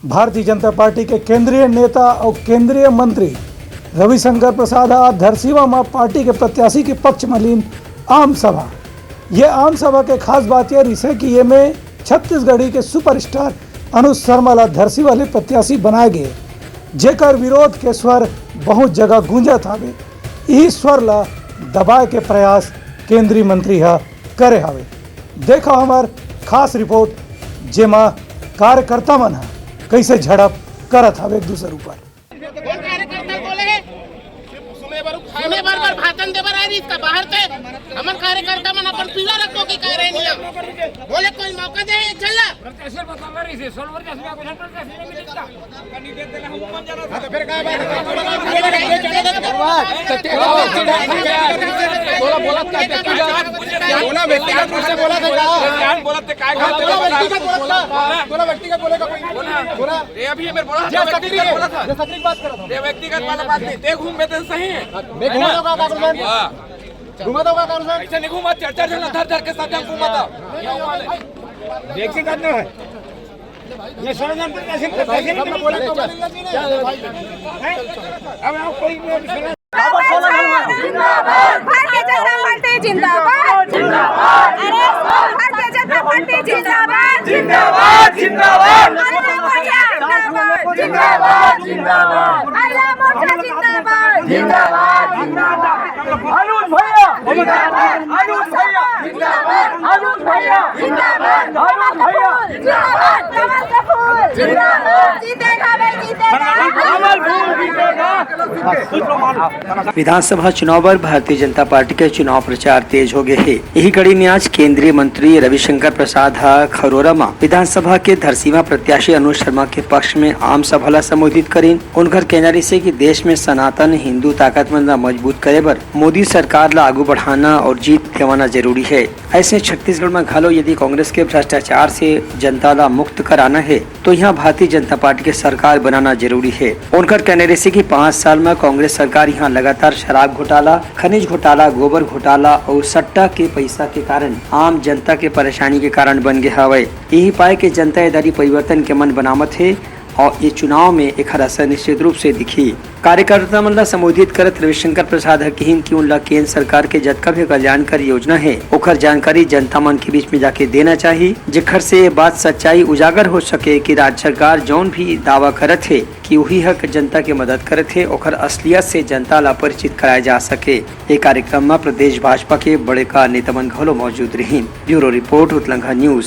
Bharatiya Janata party के केंद्रीय नेता और केंद्रीय मंत्री रविशंकर प्रसाद आज धरसीवा में पार्टी के प्रत्याशी के पक्ष में लीन आम सभा। ये आम सभा के खास बात यह रही है कि ये में छत्तीसगढ़ी के सुपरस्टार अनुज शर्मा ला धरसीवा ले प्रत्याशी बनाए गए, जेकर विरोध के स्वर बहुत जगह गूंजत हवे। यही स्वर ला दबाए के प्रयास केंद्रीय मंत्री करे हवे। देखो हमार खास रिपोर्ट जेमा कार्यकर्ता मन कैसे झड़प करत हवे एक दूसरे ऊपर। भाषण देवर आ रही इसका बाहर से हमर कार्यकर्ता मन अपन पीला रखो की कह रहे नहीं बोले कोई मौका दे चला कैसे बता रही से सोलवर जैसे को सेंटर कैसे नहीं मिलता कनी दे देना हम कौन जाना तो फिर काय बोला बोला क्या बोला व्यक्तिगत रूप से बोला था क्या बोला थे काय बोला व्यक्तिगत बोलेगा कोई बोला ये अभी मेरे बोला जो व्यक्तिगत बोला था जो सटीक बात कर रहा था ये व्यक्तिगत वाला बात नहीं ते घूम में तो सही है मैं घूमा होगा कागज घुमा दोगा कागज ऐसे नहीं घुमा चर्चा जन धर के साथ घुमा था व्यक्तिगत है ये सोनजन पर कैसे नहीं बोले तो अब आप कोई जिंदाबाद भारतीय जनता पार्टी जिंदाबाद जिंदाबाद अरे भारतीय जनता पार्टी जिंदाबाद जिंदाबाद जिंदाबाद जिंदाबाद जिंदाबाद जिंदाबाद महिला मोर्चा जिंदाबाद जिंदाबाद जिंदाबाद अनुज भैया जिंदाबाद अनुज भैया जिंदाबाद अनुज भैया जिंदाबाद अनुज भैया जिंदाबाद कमल का फूल जिंदाबाद जीतेगा भाई जीतेगा कमल फूल जीतेगा। विधानसभा चुनाव पर भारतीय जनता पार्टी के चुनाव प्रचार तेज हो गए है। यही कड़ी में आज केंद्रीय मंत्री रविशंकर प्रसाद खरोरा में विधानसभा के धरसीवा प्रत्याशी अनुज शर्मा के पक्ष में आम सभा ला संबोधित करें। उनकर कहना से कि देश में सनातन हिंदू ताकतमंद मजबूत करे बर मोदी सरकार ला आगू बढ़ाना और जीत दिवाना जरूरी है। ऐसे छत्तीसगढ़ में घलो यदि कांग्रेस के भ्रष्टाचार से जनता ला मुक्त कराना है तो यहाँ भारतीय जनता पार्टी के सरकार बनाना जरूरी है। उनकर कहने से कि 5 साल में कांग्रेस सरकार यहाँ लगातार शराब घोटाला, खनिज घोटाला, गोबर घोटाला और सट्टा के पैसा के कारण आम जनता के परेशानी के कारण बन गए हवे। यही पाए के जनता इधरी परिवर्तन के मन बनावत है और ये चुनाव में एक असर निश्चित रूप से दिखी। कार्यकर्ता मन ला संबोधित करत रविशंकर प्रसाद कहिन कि उनला केंद्र सरकार के जतका भी कल्याणकारी योजना है ओकर जानकारी जनता मन के बीच में जाके देना चाहिए, जेखर से ये बात सच्चाई उजागर हो सके कि राज्य सरकार जौन भी दावा करत है कि वही हक जनता के मदद करत है ओकर असलियत से जनता ला परिचित कराया जा सके। ये कार्यक्रम में प्रदेश भाजपा के बड़े का नेता मन घलो मौजूद रही। ब्यूरो रिपोर्ट उतलंघा न्यूज।